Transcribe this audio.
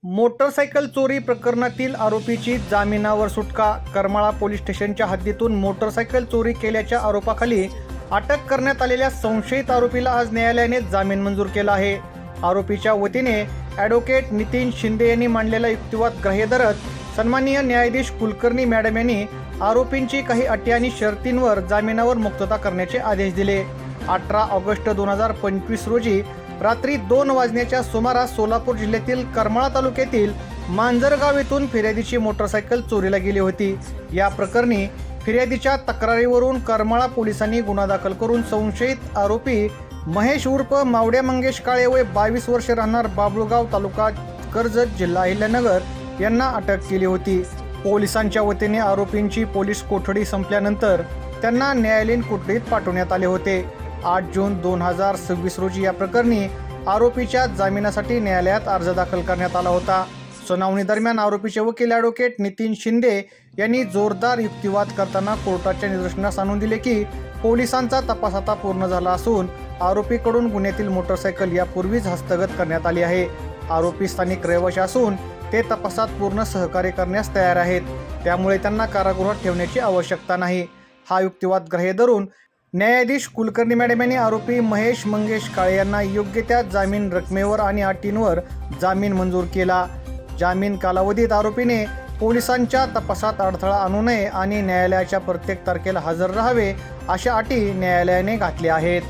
Motorcycle चोरी प्रकरणातील आरोपीची जामिनावर सुटका। करमाळा पोलीस स्टेशनच्या हद्दीतून मोटरसायकल चोरी केल्याच्या आरोपाखाली अटक करण्यात आलेल्या संशयित आरोपीला आज न्यायालयाने जामीन मंजूर केला आहे। आरोपीच्या वतीने ॲडव्होकेट नितीन शिंदे यांनी मांडलेला युक्तिवाद ग्राह्य धरत सन्माननीय न्यायाधीश कुलकर्णी मॅडम यांनी आरोपींची काही अटी आणि शर्तींवर जामिनावर मुक्तता करण्याचे आदेश दिले। 18 ऑगस्ट 2025 रोजी रात्री 2 वाजण्याच्या सुमारास सोलापूर जिल्ह्यातील करमाळा तालुक्यातील मांजरगाव येथून फिर्यादीची मोटरसायकल चोरीला गेली होती। या प्रकरणी फिर्यादीच्या तक्रारीवरून करमाळा पोलिसांनी गुन्हा दाखल करून संशयित आरोपी महेश उर्फ मावड्या मंगेश काळे वय 22 वर्ष राहणार बाबुळगाव तालुका कर्जत जिल्हा अहिल्यानगर यांना अटक केली होती। पोलिसांच्या वतीने आरोपींची पोलीस कोठडी संपल्यानंतर त्यांना न्यायालयीन कोठडीत पाठवण्यात आले होते। 8 जून 2026 रोजी या प्रकरणी आरोपीच्या जामिनासाठी न्यायालयात अर्ज दाखल करण्यात आला होता। सुनावणी दरम्यान आरोपीचे वकील ॲडव्होकेट नितीन शिंदे यांनी जोरदार युक्तिवाद करताना कोर्टाच्या निदर्शनास आणून दिले की पोलिसांचा तपास आता पूर्ण झाला असून आरोपीकडून गुन्ह्यातील मोटरसायकल यापूर्वीच हस्तगत करण्यात आली आहे। आरोपी स्थानिक रहिवासी असून ते तपासात पूर्ण सहकार्य करण्यास तयार आहेत, त्यामुळे त्यांना कारागृहात ठेवण्याची आवश्यकता नाही। हा युक्तिवाद ग्राह्य धरून न्यायाधीश कुलकर्णी मॅडम यांनी आरोपी महेश मंगेश काळे यांना योग्य त्या जामीन रकमेवर आणि अटींवर जामीन मंजूर केला। जामीन कालावधीत आरोपीने पोलिसांच्या तपासात अडथळा आणू नये आणि न्यायालयाच्या प्रत्येक तारखेला हजर राहावे अशा अटी न्यायालयाने घातल्या आहेत।